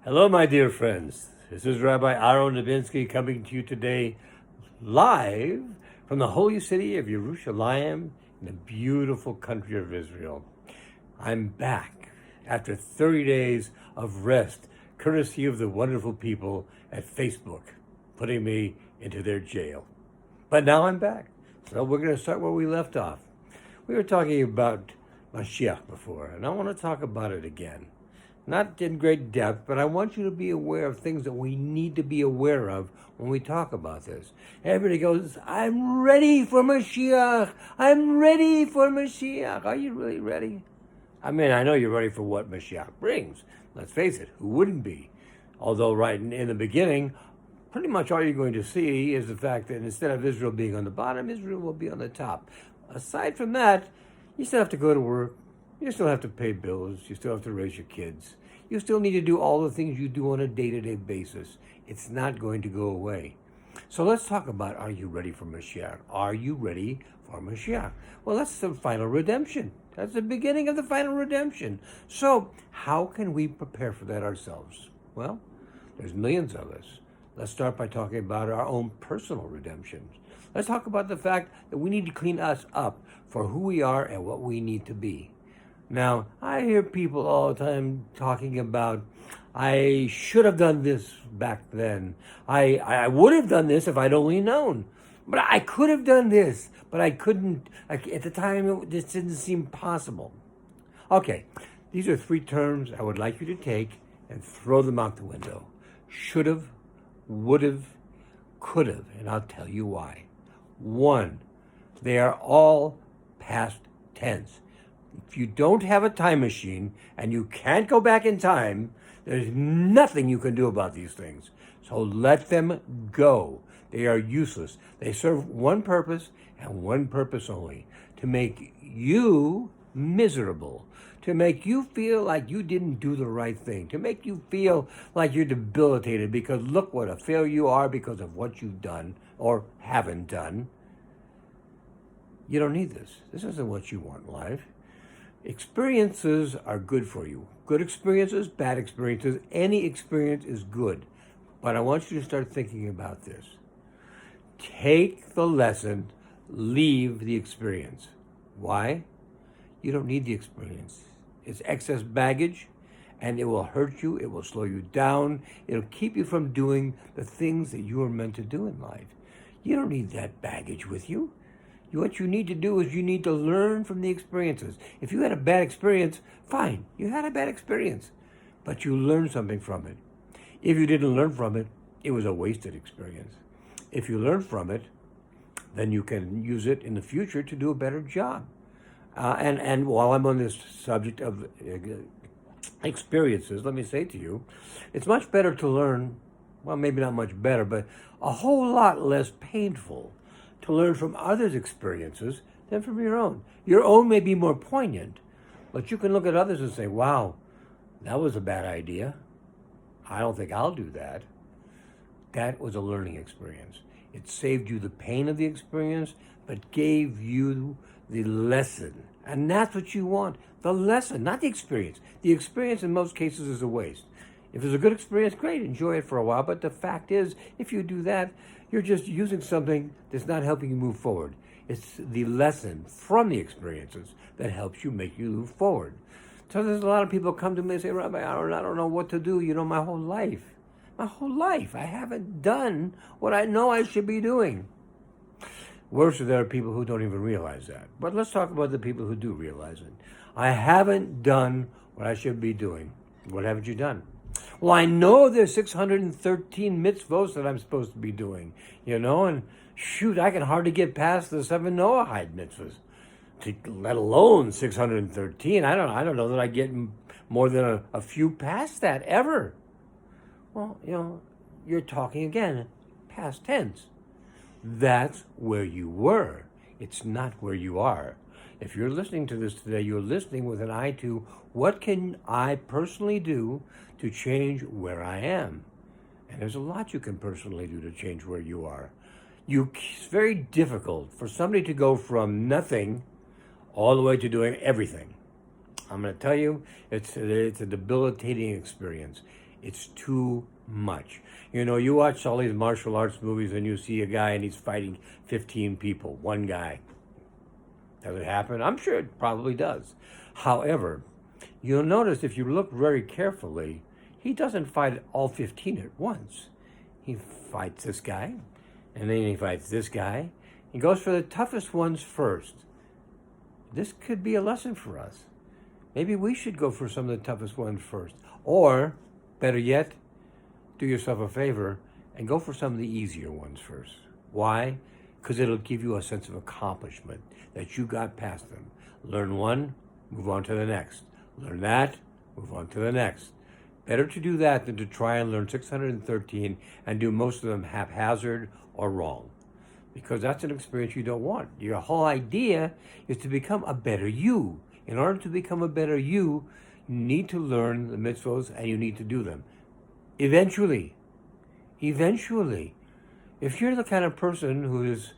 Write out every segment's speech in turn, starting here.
Hello, my dear friends. This is Rabbi Aharon Dobinsky coming to you today live from the holy city of Yerushalayim in the beautiful country of Israel. I'm back after 30 days of rest, courtesy of the wonderful people at Facebook, putting me into their jail. But now I'm back. So we're going to start where we left off. We were talking about Mashiach before, and I want to talk about it again. Not in great depth, but I want you to be aware of things that we need to be aware of when we talk about this. Everybody goes, I'm ready for Mashiach. I'm ready for Mashiach. Are you really ready? I mean, I know you're ready for what Mashiach brings. Let's face it, who wouldn't be? Although right in the beginning, pretty much all you're going to see is the fact that instead of Israel being on the bottom, Israel will be on the top. Aside from that, you still have to go to work. You still have to pay bills. You still have to raise your kids. You still need to do all the things you do on a day-to-day basis. It's not going to go away. So let's talk about, are you ready for Mashiach? Are you ready for Mashiach? Well, that's the final redemption. That's the beginning of the final redemption. So how can we prepare for that ourselves? Well, there's millions of us. Let's start by talking about our own personal redemptions. Let's talk about the fact that we need to clean us up for who we are and what we need to be. Now, I hear people all the time talking about, I should have done this back then. I would have done this if I'd only known. But I could have done this, but I couldn't. At the time, this didn't seem possible. Okay, these are three terms I would like you to take and throw them out the window. Should have, would have, could have, and I'll tell you why. One, they are all past tense. If you don't have a time machine and you can't go back in time, there's nothing you can do about these things. So let them go. They are useless. They serve one purpose and one purpose only: to make you miserable, to make you feel like you didn't do the right thing, to make you feel like you're debilitated because look what a failure you are because of what you've done or haven't done. You don't need this. This isn't what you want in life. Experiences are good for you. Good experiences, bad experiences, any experience is good. But I want you to start thinking about this. Take the lesson, leave the experience. Why? You don't need the experience. It's excess baggage, and it will hurt you, it will slow you down, it'll keep you from doing the things that you are meant to do in life. You don't need that baggage with you. What you need to do is you need to learn from the experiences. If you had a bad experience, fine, you had a bad experience, but you learned something from it. If you didn't learn from it, it was a wasted experience. If you learn from it, then you can use it in the future to do a better job. And while I'm on this subject of experiences, let me say to you, it's much better to learn, well, maybe not much better, but a whole lot less painful to learn from others' experiences than from your own. Your own may be more poignant, but you can look at others and say, wow, that was a bad idea. I don't think I'll do that. That was a learning experience. It saved you the pain of the experience, but gave you the lesson. And that's what you want, the lesson, not the experience. The experience in most cases is a waste. If it's a good experience, great, enjoy it for a while. But the fact is, if you do that, you're just using something that's not helping you move forward. It's the lesson from the experiences that helps you make you move forward. So there's a lot of people come to me and say, Rabbi Aharon, I don't know what to do. My whole life, I haven't done what I know I should be doing. Worse, there are people who don't even realize that. But let's talk about the people who do realize it. I haven't done what I should be doing. What haven't you done? Well, I know there's 613 mitzvos that I'm supposed to be doing, and shoot, I can hardly get past the 7 Noahide mitzvahs, let alone 613. I don't know that I get more than a few past that ever. Well, you're talking again, past tense. That's where you were. It's not where you are. If you're listening to this today, you're listening with an eye to what can I personally do to change where I am? And there's a lot you can personally do to change where you are. It's very difficult for somebody to go from nothing all the way to doing everything. I'm going to tell you, it's a debilitating experience. It's too much. You know, you watch all these martial arts movies and you see a guy and he's fighting 15 people, one guy. Does it happen? I'm sure it probably does. However, you'll notice if you look very carefully, he doesn't fight all 15 at once. He fights this guy, and then he fights this guy. He goes for the toughest ones first. This could be a lesson for us. Maybe we should go for some of the toughest ones first. Or, better yet, do yourself a favor and go for some of the easier ones first. Why? Because it'll give you a sense of accomplishment that you got past them. Learn one, move on to the next. Learn that, move on to the next. Better to do that than to try and learn 613 and do most of them haphazard or wrong. Because that's an experience you don't want. Your whole idea is to become a better you. In order to become a better you need to learn the mitzvos and you need to do them. Eventually. If you're the kind of person who is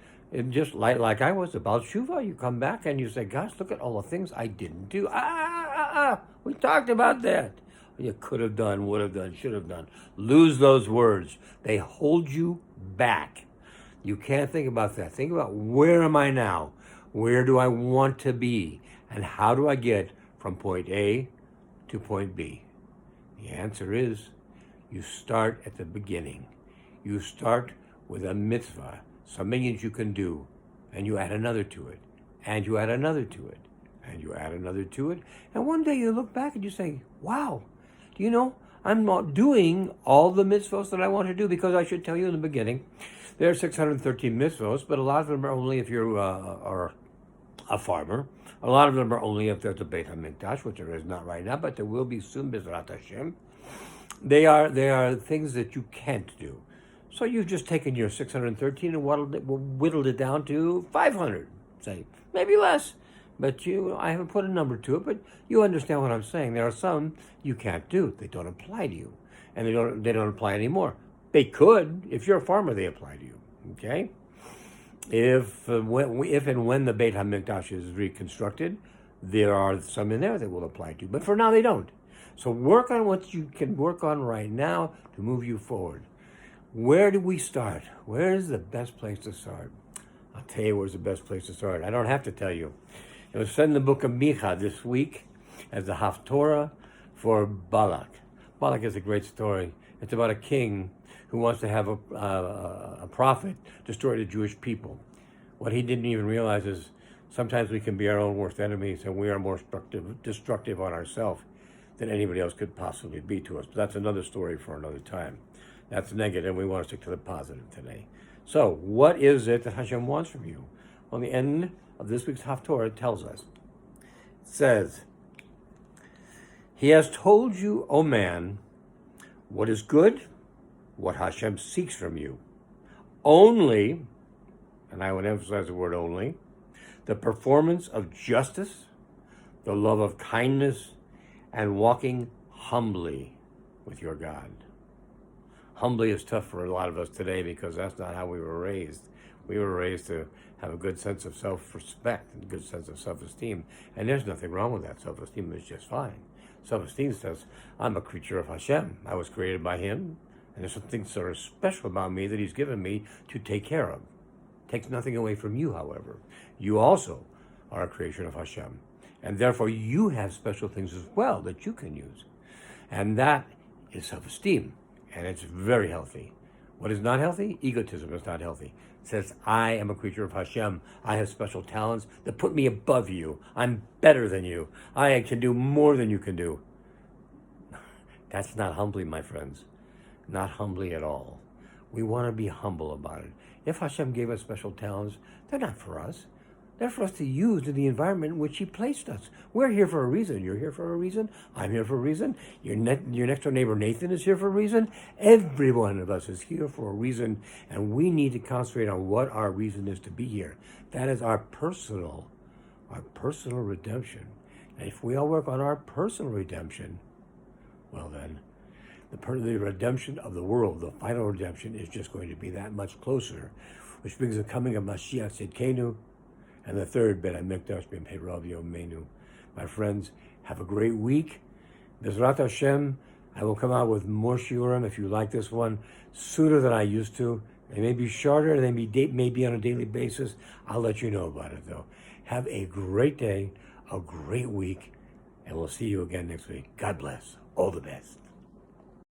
just like I was about Shuvah, you come back and you say, gosh, look at all the things I didn't do. We talked about that. You could have done, would have done, should have done. Lose those words. They hold you back. You can't think about that. Think about, where am I now? Where do I want to be? And how do I get from point A to point B? The answer is, you start at the beginning. You start with a mitzvah, something that you can do, and you add another to it, and you add another to it, and you add another to it, and one day you look back and you say, wow, do you know, I'm not doing all the mitzvahs that I want to do, because I should tell you in the beginning, there are 613 mitzvahs, but a lot of them are only if you are a farmer. A lot of them are only if there's a Beit HaMikdash, which there is not right now, but there will be soon, B'ezrat Hashem. They are things that you can't do. So you've just taken your 613 and whittled it down to 500, say, maybe less. But I haven't put a number to it, but you understand what I'm saying. There are some you can't do. They don't apply to you. And they don't apply anymore. They could. If you're a farmer, they apply to you. Okay? If and when the Beit HaMikdash is reconstructed, there are some in there that will apply to you. But for now, they don't. So work on what you can work on right now to move you forward. Where do we start? Where is the best place to start? I'll tell you where's the best place to start. I don't have to tell you. It was said in the book of Micha this week as the Haftorah for Balak. Balak is a great story. It's about a king who wants to have a prophet destroy the Jewish people. What he didn't even realize is sometimes we can be our own worst enemies, and we are more destructive on ourselves than anybody else could possibly be to us. But that's another story for another time. That's negative. We want to stick to the positive today. So, what is it that Hashem wants from you? Well, the end of this week's Haftorah tells us. It says, He has told you, O man, what is good, what Hashem seeks from you. Only, and I would emphasize the word only, the performance of justice, the love of kindness, and walking humbly with your God. Humbly is tough for a lot of us today because that's not how we were raised. We were raised to have a good sense of self-respect and a good sense of self-esteem. And there's nothing wrong with that. Self-esteem is just fine. Self-esteem says, I'm a creature of Hashem. I was created by Him. And there's something sort of special about me that He's given me to take care of. Takes nothing away from you, however. You also are a creation of Hashem. And therefore, you have special things as well that you can use. And that is self-esteem. And it's very healthy. What is not healthy? Egotism is not healthy. It says, I am a creature of Hashem. I have special talents that put me above you. I'm better than you. I can do more than you can do. That's not humbly, my friends. Not humbly at all. We want to be humble about it. If Hashem gave us special talents, they're not for us. They're for us to use in the environment in which He placed us. We're here for a reason. You're here for a reason. I'm here for a reason. Your next door neighbor Nathan is here for a reason. Every one of us is here for a reason, and we need to concentrate on what our reason is to be here. That is our personal redemption. And if we all work on our personal redemption, well then, the redemption of the world, the final redemption, is just going to be that much closer, which brings the coming of Mashiach Tzidkenu, and the third, Beit HaMikdash B'Meherav Yomeinu. My friends, have a great week. B'ezrat Hashem, I will come out with more shiurim if you like this one sooner than I used to. They may be shorter, they may be on a daily basis. I'll let you know about it though. Have a great day, a great week, and we'll see you again next week. God bless. All the best.